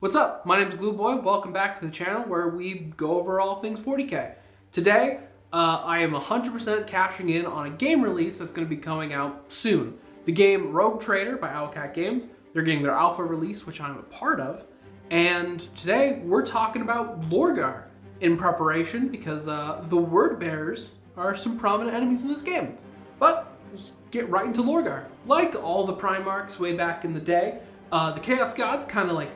What's up? My name is Glue Boy. Welcome back to the channel where we go over all things 40k. Today, I am 100% cashing in on a game release that's going to be coming out soon. The game Rogue Trader by Owlcat Games. They're getting their alpha release, which I'm a part of. And today, we're talking about Lorgar in preparation because the Word Bearers are some prominent enemies in this game. But let's get right into Lorgar. Like all the Primarchs way back in the day, the Chaos Gods kind of like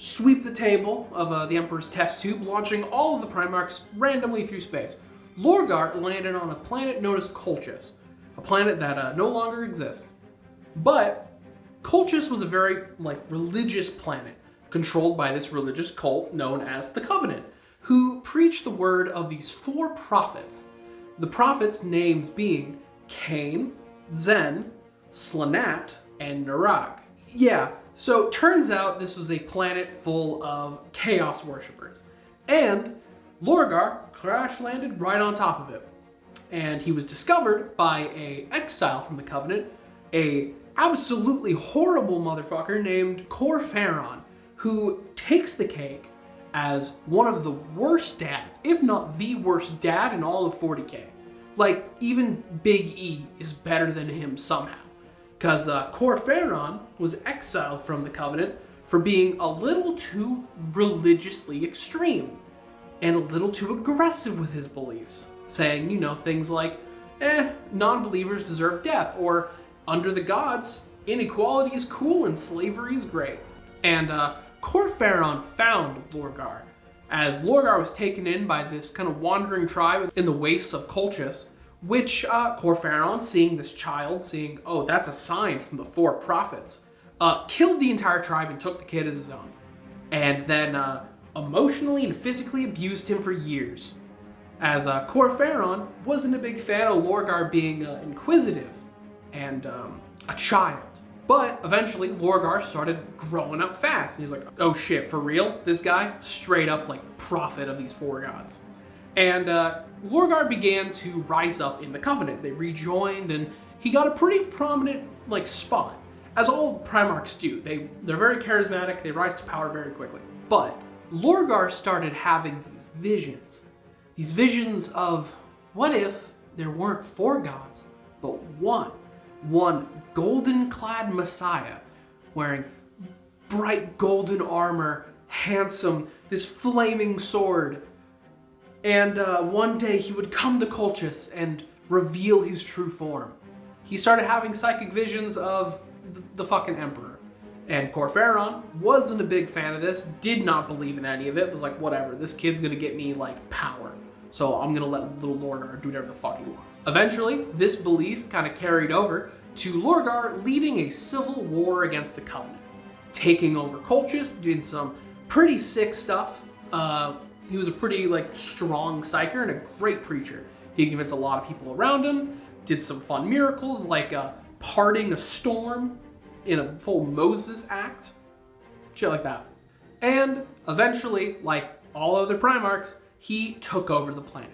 sweep the table of the Emperor's test tube, launching all of the Primarchs randomly through space. Lorgar landed on a planet known as Colchis, a planet that no longer exists. But Colchis was a very religious planet, controlled by this religious cult known as the Covenant, who preached the word of these four prophets. The prophets' names being Cain, Zen, Slanat, and Narag. Yeah. So turns out this was a planet full of chaos worshippers. And Lorgar crash landed right on top of it. And he was discovered by an exile from the Covenant, a absolutely horrible motherfucker named Corpharon, who takes the cake as one of the worst dads, if not the worst dad in all of 40k. Like, even Big E is better than him somehow. Because Corpharon was exiled from the Covenant for being a little too religiously extreme and a little too aggressive with his beliefs, saying, things like, non-believers deserve death, or under the gods, inequality is cool and slavery is great. And Corpharon found Lorgar, as Lorgar was taken in by this kind of wandering tribe in the wastes of Colchis, which Corpharon, seeing this child, seeing, oh, that's a sign from the four prophets, killed the entire tribe and took the kid as his own. And then emotionally and physically abused him for years. As Corpharon wasn't a big fan of Lorgar being inquisitive and a child. But eventually Lorgar started growing up fast. And he was like, oh shit, for real? This guy? Straight up prophet of these four gods. And Lorgar began to rise up in the Covenant. They rejoined, and he got a pretty prominent spot, as all Primarchs do. They're very charismatic. They rise to power very quickly. But Lorgar started having these visions of what if there weren't four gods, but one golden-clad Messiah, wearing bright golden armor, handsome, this flaming sword. And one day he would come to Colchis and reveal his true form. He started having psychic visions of the fucking Emperor. And Corpharon wasn't a big fan of this, did not believe in any of it, was like, whatever, this kid's gonna get me power. So I'm gonna let little Lorgar do whatever the fuck he wants. Eventually, this belief kind of carried over to Lorgar leading a civil war against the Covenant. Taking over Colchis, doing some pretty sick stuff. He was a pretty strong psyker and a great preacher. He convinced a lot of people around him, did some fun miracles like parting a storm in a full Moses act, shit like that. And eventually, like all other Primarchs, he took over the planet.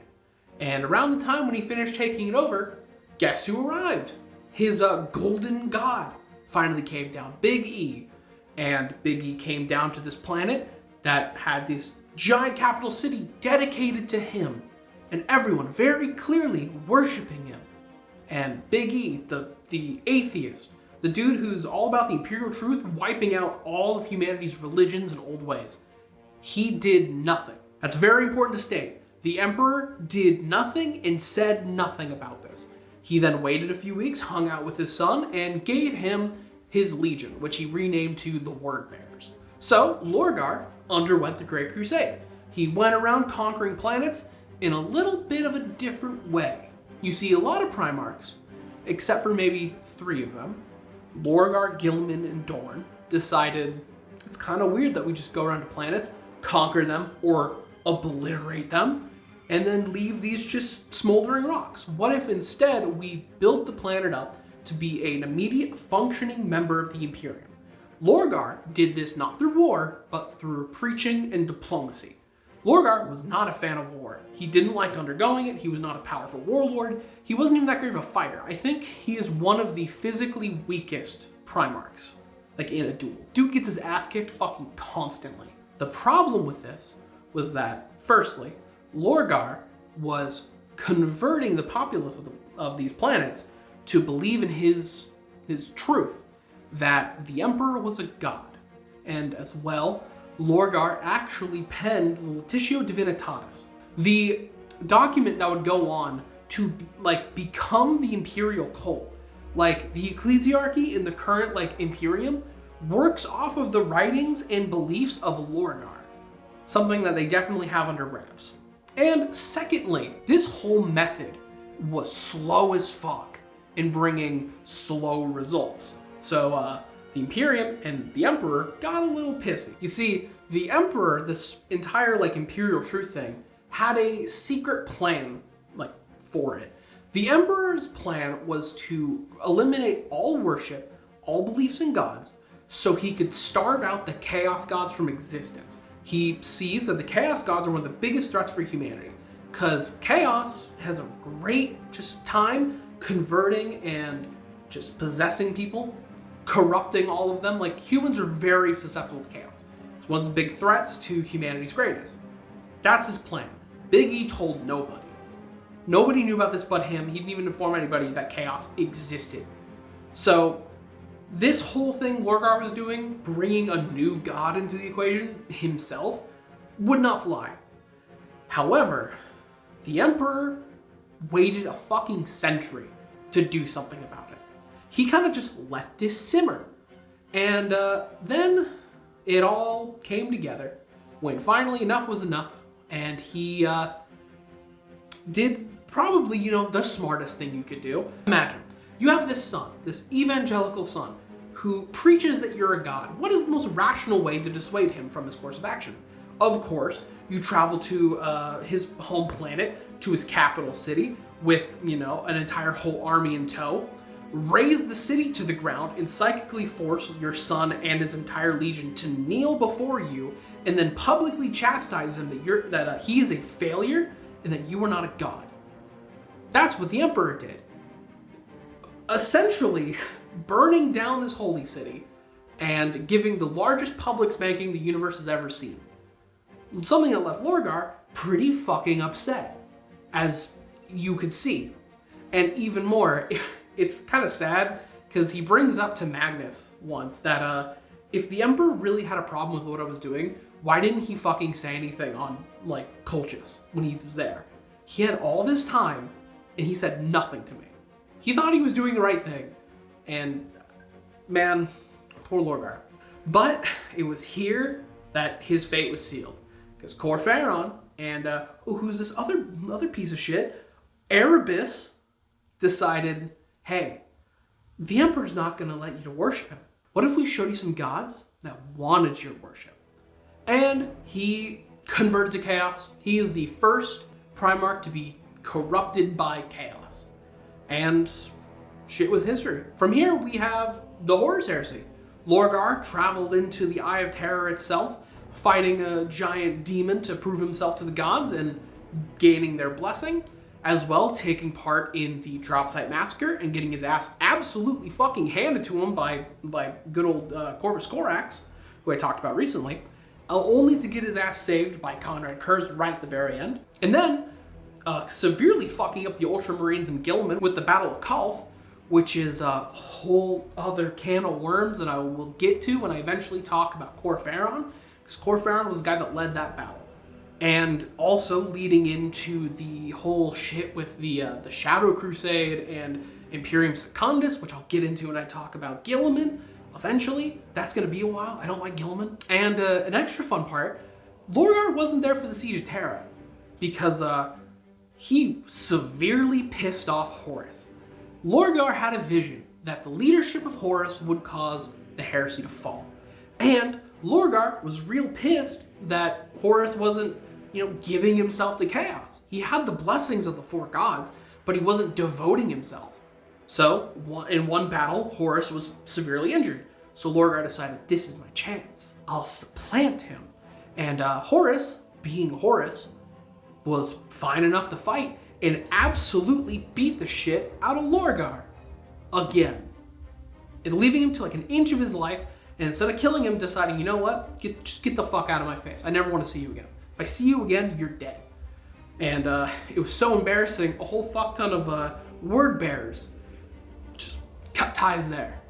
And around the time when he finished taking it over, guess who arrived? His golden god finally came down, Big E. And Big E came down to this planet that had this giant capital city dedicated to him, and everyone very clearly worshiping him. And Big E, the atheist, the dude who's all about the imperial truth, wiping out all of humanity's religions and old ways, he did nothing. That's very important to state. The Emperor did nothing and said nothing about this. He then waited a few weeks, hung out with his son, and gave him his legion, which he renamed to the Word Bearers. So Lorgar underwent the Great Crusade. He went around conquering planets in a little bit of a different way. You see a lot of Primarchs, except for maybe 3 of them, Lorgar, Gilman, and Dorn, decided it's kind of weird that we just go around to planets, conquer them, or obliterate them, and then leave these just smoldering rocks. What if instead we built the planet up to be an immediate functioning member of the Imperium? Lorgar did this not through war, but through preaching and diplomacy. Lorgar was not a fan of war. He didn't like undergoing it. He was not a powerful warlord. He wasn't even that great of a fighter. I think he is one of the physically weakest Primarchs, in a duel. Dude gets his ass kicked fucking constantly. The problem with this was that, firstly, Lorgar was converting the populace of these planets to believe in his truth, that the Emperor was a god. And as well, Lorgar actually penned the Latitio Divinitatis, the document that would go on to become the imperial cult. Like, the ecclesiarchy in the current Imperium works off of the writings and beliefs of Lorgar, something that they definitely have under wraps. And secondly, this whole method was slow as fuck in bringing slow results. So the Imperium and the Emperor got a little pissy. You see, the Emperor, this entire imperial truth thing, had a secret plan for it. The Emperor's plan was to eliminate all worship, all beliefs in gods, so he could starve out the chaos gods from existence. He sees that the chaos gods are one of the biggest threats for humanity, because chaos has a great time converting and just possessing people, corrupting all of them. Humans are very susceptible to chaos. It's one of the big threats to humanity's greatness. That's his plan. Big E told nobody. Nobody knew about this but him. He didn't even inform anybody that chaos existed. So this whole thing Lorgar was doing, bringing a new god into the equation himself, would not fly. However, the Emperor waited a fucking century to do something about it. He kind of just let this simmer. And then it all came together when finally enough was enough, and he did probably, the smartest thing you could do. Imagine, you have this son, this evangelical son, who preaches that you're a god. What is the most rational way to dissuade him from his course of action? Of course, you travel to his home planet, to his capital city, with, an entire whole army in tow, raise the city to the ground, and psychically force your son and his entire legion to kneel before you, and then publicly chastise him that he is a failure and that you are not a god. That's what the Emperor did. Essentially, burning down this holy city and giving the largest public spanking the universe has ever seen. Something that left Lorgar pretty fucking upset, as you could see. And even more, it's kind of sad, because he brings up to Magnus once that if the Emperor really had a problem with what I was doing, why didn't he fucking say anything on, Colchis when he was there? He had all this time, and he said nothing to me. He thought he was doing the right thing. And, man, poor Lorgar. But it was here that his fate was sealed. Because Corferon and, who's this other piece of shit, Erebus, decided, hey, the Emperor's not going to let you worship him. What if we showed you some gods that wanted your worship? And he converted to chaos. He is the first Primarch to be corrupted by chaos. And shit was history. From here, we have the Horus Heresy. Lorgar traveled into the Eye of Terror itself, fighting a giant demon to prove himself to the gods and gaining their blessing, as well taking part in the Drop Site Massacre and getting his ass absolutely fucking handed to him by good old Corvus Corax, who I talked about recently, only to get his ass saved by Conrad Kurz right at the very end. And then severely fucking up the Ultramarines and Gilman with the Battle of Kalth, which is a whole other can of worms that I will get to when I eventually talk about Corferon, because Corferon was the guy that led that battle. And also leading into the whole shit with the Shadow Crusade and Imperium Secundus, which I'll get into when I talk about Gilliman eventually. That's going to be a while. I don't like Gilliman. And an extra fun part, Lorgar wasn't there for the Siege of Terra because he severely pissed off Horus. Lorgar had a vision that the leadership of Horus would cause the heresy to fall. And Lorgar was real pissed that Horus wasn't, giving himself to chaos. He had the blessings of the four gods, but he wasn't devoting himself. So, in one battle, Horus was severely injured. So Lorgar decided, this is my chance. I'll supplant him. And Horus, being Horus, was fine enough to fight and absolutely beat the shit out of Lorgar. Again. And leaving him to an inch of his life, And instead of killing him, deciding, you know what, just get the fuck out of my face. I never want to see you again. If I see you again, you're dead. And it was so embarrassing, a whole fuck ton of word bearers just cut ties there.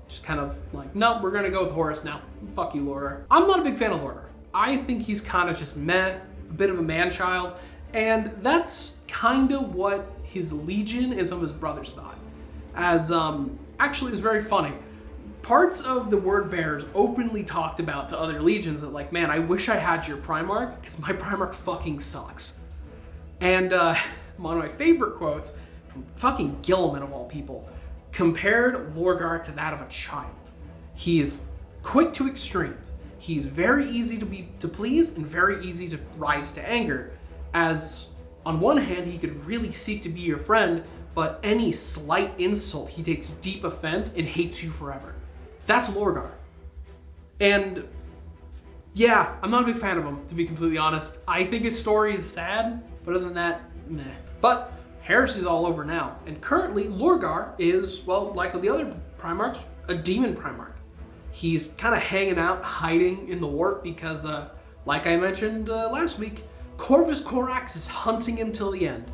Just kind of like, no, we're gonna go with Horus now. Fuck you, Lorgar. I'm not a big fan of Lorgar. I think he's kind of just meh, a bit of a man-child, and that's kind of what his legion and some of his brothers thought. As, actually it was very funny. Parts of the word bearers openly talked about to other legions that like, man, I wish I had your Primarch, because my Primarch fucking sucks. And one of my favorite quotes from fucking Gilliman of all people compared Lorgar to that of a child. He is quick to extremes. He's very easy to please and very easy to rise to anger. As on one hand, he could really seek to be your friend, but any slight insult, he takes deep offense and hates you forever. That's Lorgar. And yeah, I'm not a big fan of him, to be completely honest. I think his story is sad, but other than that, meh. But heresy's all over now, and currently Lorgar is, well, like the other Primarchs, a demon Primarch. He's kind of hanging out, hiding in the warp because, like I mentioned last week, Corvus Corax is hunting him till the end.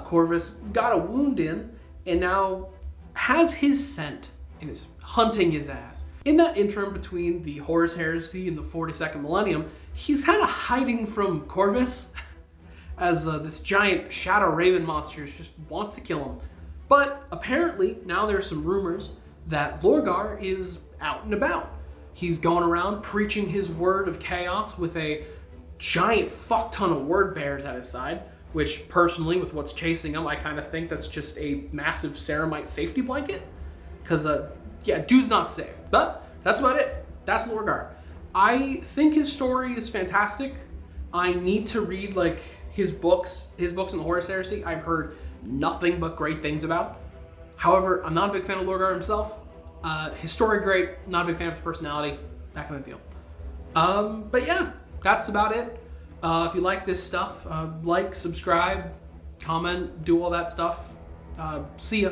Corvus got a wound in, and now has his scent and is hunting his ass. In that interim between the Horus Heresy and the 42nd Millennium, he's kind of hiding from Corvus as this giant Shadow Raven monster just wants to kill him. But apparently, now there's some rumors that Lorgar is out and about. He's going around preaching his word of chaos with a giant fuck ton of word bearers at his side, which personally, with what's chasing him, I kind of think that's just a massive Ceramite safety blanket. Because, yeah, dude's not safe. But that's about it. That's Lorgar. I think his story is fantastic. I need to read, like, his books in the Horus Heresy. I've heard nothing but great things about. However, I'm not a big fan of Lorgar himself. His story, great. Not a big fan of his personality. That kind of deal. But yeah, that's about it. If you like this stuff, like, subscribe, comment, do all that stuff. See ya.